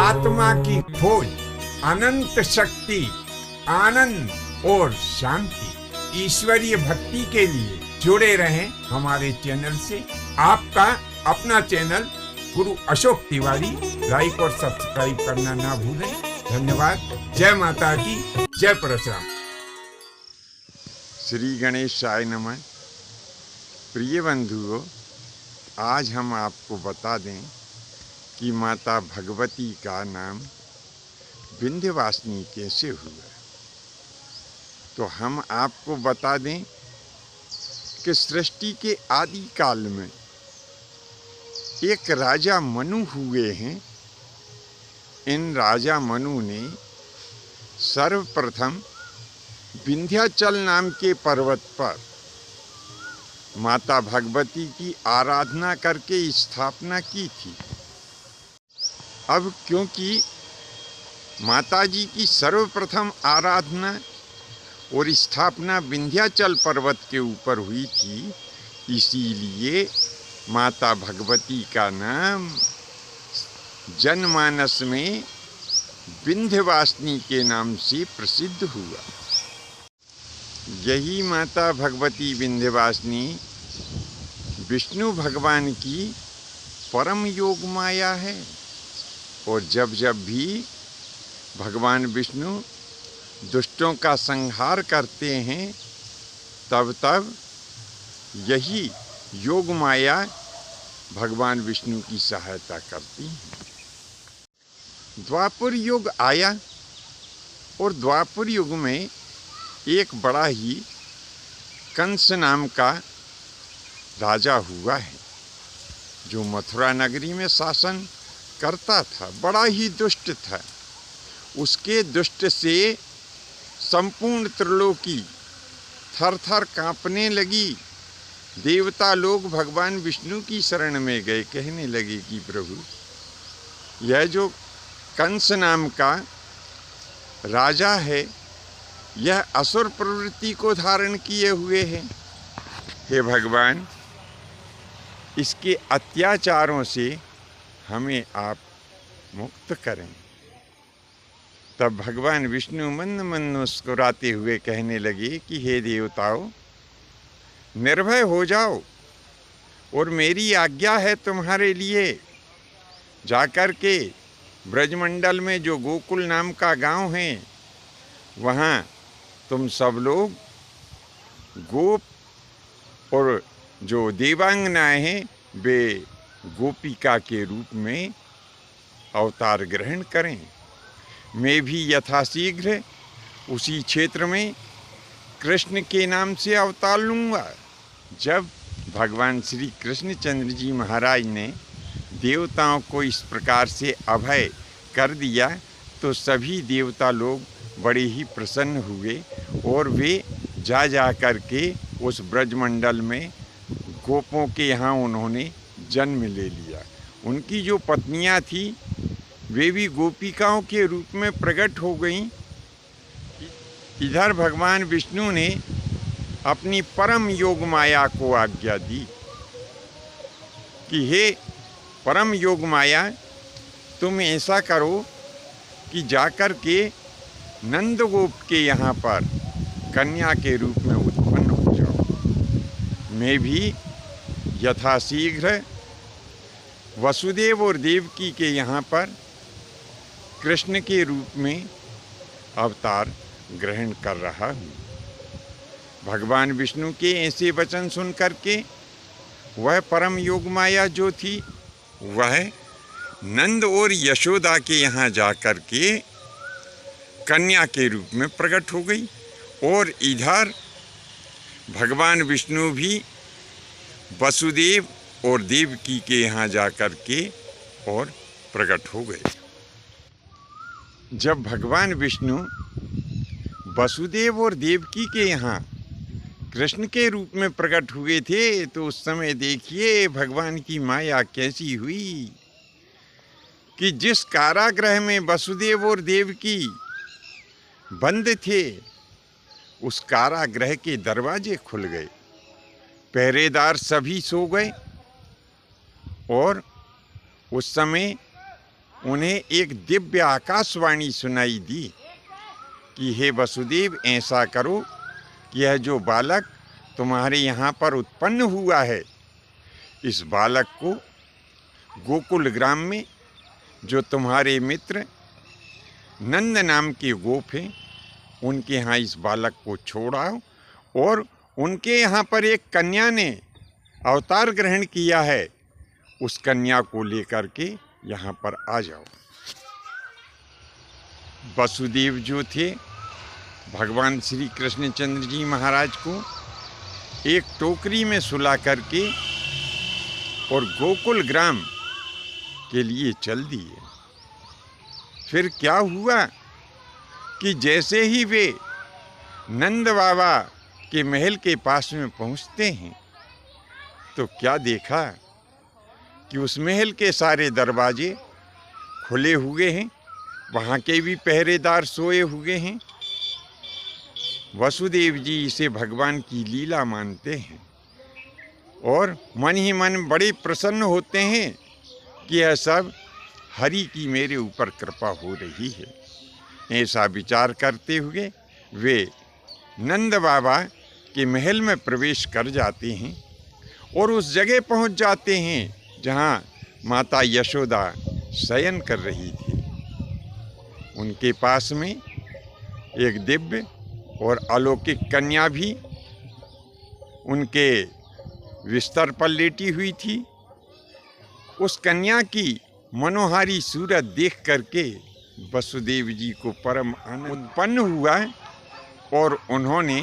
आत्मा की खोज, अनंत शक्ति, आनंद और शांति, ईश्वरीय भक्ति के लिए जुड़े रहें हमारे चैनल से। आपका अपना चैनल गुरु अशोक तिवारी, लाइक और सब्सक्राइब करना ना भूलें। धन्यवाद। जय माता की, जय परशुराम। श्री गणेशाय नमः। प्रिय बंधुओं, आज हम आपको बता दें कि माता भगवती का नाम विंध्यवासिनी कैसे हुआ। तो हम आपको बता दें कि सृष्टि के आदि काल में एक राजा मनु हुए हैं। इन राजा मनु ने सर्वप्रथम विंध्याचल नाम के पर्वत पर माता भगवती की आराधना करके स्थापना की थी। अब क्योंकि माता जी की सर्वप्रथम आराधना और स्थापना विंध्याचल पर्वत के ऊपर हुई थी, इसीलिए माता भगवती का नाम जनमानस में विंध्यवासिनी के नाम से प्रसिद्ध हुआ। यही माता भगवती विंध्यवासिनी विष्णु भगवान की परम योग माया है। और जब जब भी भगवान विष्णु दुष्टों का संहार करते हैं, तब तब यही योग माया भगवान विष्णु की सहायता करती है। द्वापर युग आया और द्वापर युग में एक बड़ा ही कंस नाम का राजा हुआ है, जो मथुरा नगरी में शासन करता था। बड़ा ही दुष्ट था। उसके दुष्ट से संपूर्ण त्रिलोकी थर थर कांपने लगी। देवता लोग भगवान विष्णु की शरण में गए, कहने लगे कि प्रभु, यह जो कंस नाम का राजा है, यह असुर प्रवृत्ति को धारण किए हुए है। हे भगवान, इसके अत्याचारों से हमें आप मुक्त करें। तब भगवान विष्णु मंद मंद मुस्कुराते हुए कहने लगे कि हे देवताओं, निर्भय हो जाओ और मेरी आज्ञा है तुम्हारे लिए। जाकर के ब्रजमंडल में जो गोकुल नाम का गांव है, वहाँ तुम सब लोग गोप और जो देवांगनाएं हैं, वे गोपिका के रूप में अवतार ग्रहण करें। मैं भी यथाशीघ्र उसी क्षेत्र में कृष्ण के नाम से अवतार लूँगा। जब भगवान श्री कृष्णचंद्र जी महाराज ने देवताओं को इस प्रकार से अभय कर दिया, तो सभी देवता लोग बड़े ही प्रसन्न हुए और वे जा कर के उस ब्रजमंडल में गोपों के यहाँ उन्होंने जन्म ले लिया। उनकी जो पत्नियाँ थीं, वे भी गोपिकाओं के रूप में प्रकट हो गईं। इधर भगवान विष्णु ने अपनी परम योग माया को आज्ञा दी कि हे परम योग माया, तुम ऐसा करो कि जाकर के नंदगोप के यहाँ पर कन्या के रूप में उत्पन्न हो जाओ। मैं भी यथाशीघ्र वसुदेव और देवकी के यहाँ पर कृष्ण के रूप में अवतार ग्रहण कर रहा हूँ। भगवान विष्णु के ऐसे वचन सुन करके वह परम योग माया जो थी, वह नंद और यशोदा के यहाँ जाकर के कन्या के रूप में प्रकट हो गई। और इधर भगवान विष्णु भी वसुदेव और देवकी के यहाँ जाकर के और प्रकट हो गए। जब भगवान विष्णु वसुदेव और देवकी के यहाँ कृष्ण के रूप में प्रकट हुए थे, तो उस समय देखिए भगवान की माया कैसी हुई कि जिस कारागृह में वसुदेव और देवकी बंद थे, उस कारागृह के दरवाजे खुल गए। पहरेदार सभी सो गए और उस समय उन्हें एक दिव्य आकाशवाणी सुनाई दी कि हे वसुदेव, ऐसा करो कि यह जो बालक तुम्हारे यहाँ पर उत्पन्न हुआ है, इस बालक को गोकुल ग्राम में जो तुम्हारे मित्र नंद नाम के गोप हैं, उनके यहाँ इस बालक को छोड़ाओ और उनके यहाँ पर एक कन्या ने अवतार ग्रहण किया है, उस कन्या को लेकर के यहाँ पर आ जाओ। वसुदेव जो थे, भगवान श्री कृष्णचंद्र जी महाराज को एक टोकरी में सुला करके और गोकुल ग्राम के लिए चल दिए। फिर क्या हुआ कि जैसे ही वे नंद बाबा के महल के पास में पहुंचते हैं तो क्या देखा कि उस महल के सारे दरवाजे खुले हुए हैं, वहाँ के भी पहरेदार सोए हुए हैं। वसुदेव जी इसे भगवान की लीला मानते हैं और मन ही मन बड़े प्रसन्न होते हैं कि यह सब हरि की मेरे ऊपर कृपा हो रही है। ऐसा विचार करते हुए वे नंद बाबा के महल में प्रवेश कर जाते हैं और उस जगह पहुंच जाते हैं जहां माता यशोदा शयन कर रही थी। उनके पास में एक दिव्य और अलौकिक कन्या भी उनके बिस्तर पर लेटी हुई थी। उस कन्या की मनोहारी सूरत देख करके वसुदेव जी को परम आनंद उत्पन्न हुआ और उन्होंने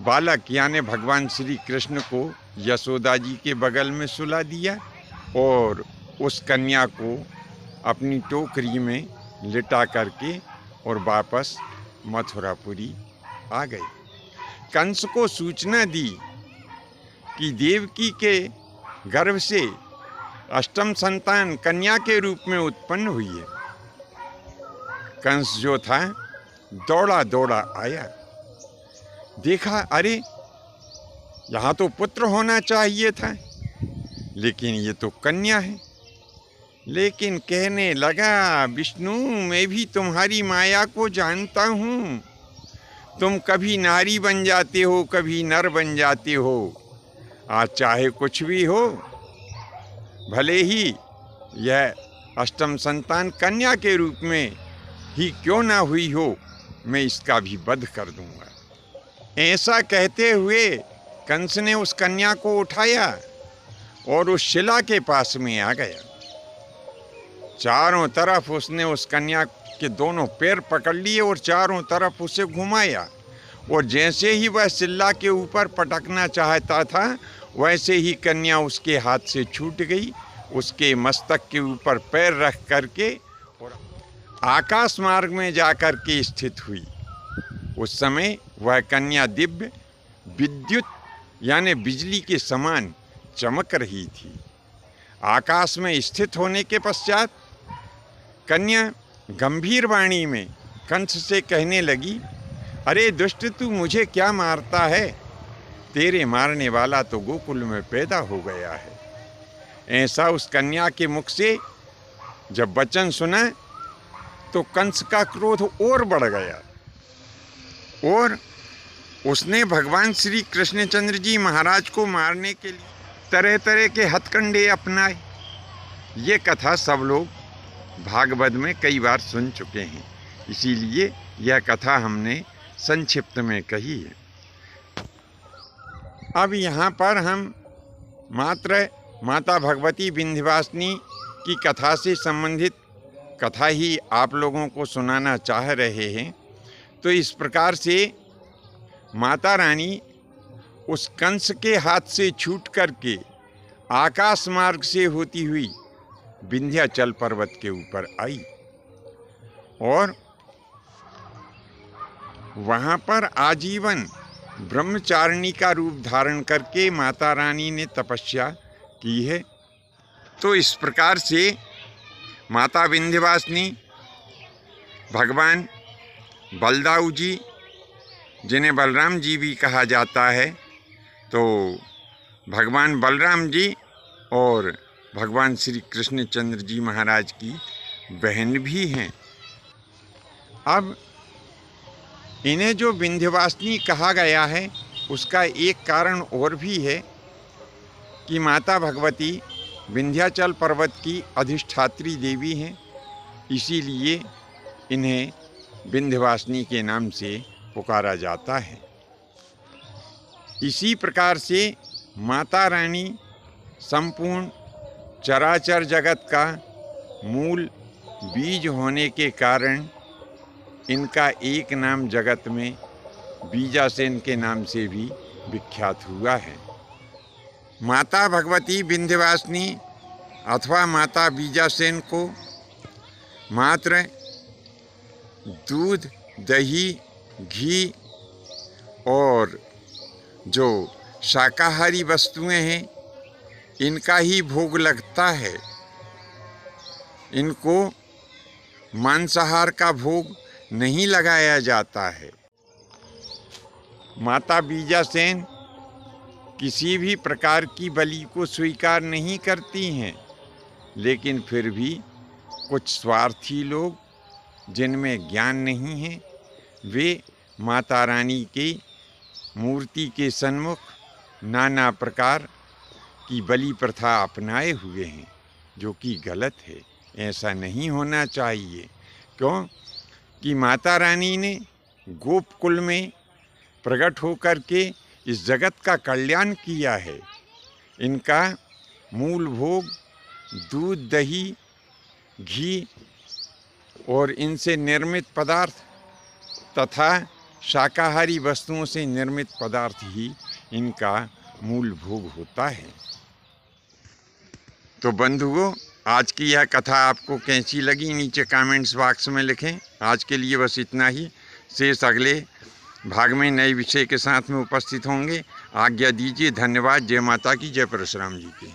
बालक यानी भगवान श्री कृष्ण को यशोदा जी के बगल में सुला दिया और उस कन्या को अपनी टोकरी में लिटा करके और वापस मथुरापुरी आ गए। कंस को सूचना दी कि देवकी के गर्भ से अष्टम संतान कन्या के रूप में उत्पन्न हुई है। कंस जो था दौड़ा दौड़ा आया, देखा अरे यहाँ तो पुत्र होना चाहिए था, लेकिन ये तो कन्या है। लेकिन कहने लगा, विष्णु मैं भी तुम्हारी माया को जानता हूँ, तुम कभी नारी बन जाते हो कभी नर बन जाते हो, आज चाहे कुछ भी हो, भले ही यह अष्टम संतान कन्या के रूप में ही क्यों ना हुई हो, मैं इसका भी वध कर दूंगा। ऐसा कहते हुए कंस ने उस कन्या को उठाया और उस शिला के पास में आ गया। चारों तरफ उसने उस कन्या के दोनों पैर पकड़ लिए और चारों तरफ उसे घुमाया और जैसे ही वह शिला के ऊपर पटकना चाहता था वैसे ही कन्या उसके हाथ से छूट गई, उसके मस्तक के ऊपर पैर रख करके और आकाश मार्ग में जाकर के स्थित हुई। उस समय वह कन्या दिव्य विद्युत यानी बिजली के समान चमक रही थी। आकाश में स्थित होने के पश्चात कन्या गंभीर वाणी में कंस से कहने लगी, अरे दुष्ट, तू मुझे क्या मारता है? तेरे मारने वाला तो गोकुल में पैदा हो गया है। ऐसा उस कन्या के मुख से जब वचन सुना तो कंस का क्रोध और बढ़ गया और उसने भगवान श्री कृष्णचंद्र जी महाराज को मारने के लिए तरह तरह के हथकंडे अपनाए। ये कथा सब लोग भागवत में कई बार सुन चुके हैं, इसीलिए यह कथा हमने संक्षिप्त में कही है। अब यहाँ पर हम मात्र माता भगवती विंध्यवासिनी की कथा से संबंधित कथा ही आप लोगों को सुनाना चाह रहे हैं। तो इस प्रकार से माता रानी उस कंस के हाथ से छूट करके आकाश मार्ग से होती हुई विंध्याचल पर्वत के ऊपर आई और वहाँ पर आजीवन ब्रह्मचारिणी का रूप धारण करके माता रानी ने तपस्या की है। तो इस प्रकार से माता विंध्यवासिनी भगवान बलदाऊ जी, जिन्हें बलराम जी भी कहा जाता है, तो भगवान बलराम जी और भगवान श्री कृष्णचंद्र जी महाराज की बहन भी हैं। अब इन्हें जो विंध्यवासिनी कहा गया है उसका एक कारण और भी है कि माता भगवती विंध्याचल पर्वत की अधिष्ठात्री देवी हैं, इसीलिए इन्हें विंध्यवासिनी के नाम से पुकारा जाता है। इसी प्रकार से माता रानी संपूर्ण चराचर जगत का मूल बीज होने के कारण इनका एक नाम जगत में बीजासेन के नाम से भी विख्यात हुआ है। माता भगवती विंध्यवासिनी अथवा माता बीजासेन को मात्र दूध, दही, घी और जो शाकाहारी वस्तुएं हैं इनका ही भोग लगता है। इनको मांसाहार का भोग नहीं लगाया जाता है। माता बीजासेन किसी भी प्रकार की बलि को स्वीकार नहीं करती हैं, लेकिन फिर भी कुछ स्वार्थी लोग जिनमें ज्ञान नहीं है वे माता रानी की मूर्ति के सन्मुख नाना प्रकार की बलि प्रथा अपनाए हुए हैं, जो कि गलत है। ऐसा नहीं होना चाहिए। क्यों कि माता रानी ने गोपकुल में प्रकट होकर के इस जगत का कल्याण किया है। इनका मूल भोग दूध, दही, घी और इनसे निर्मित पदार्थ तथा शाकाहारी वस्तुओं से निर्मित पदार्थ ही इनका मूल भोग होता है। तो बंधुओं, आज की यह कथा आपको कैसी लगी नीचे कमेंट्स बॉक्स में लिखें। आज के लिए बस इतना ही। शेष अगले भाग में नए विषय के साथ में उपस्थित होंगे। आज्ञा दीजिए। धन्यवाद। जय माता की, जय परशुराम जी की।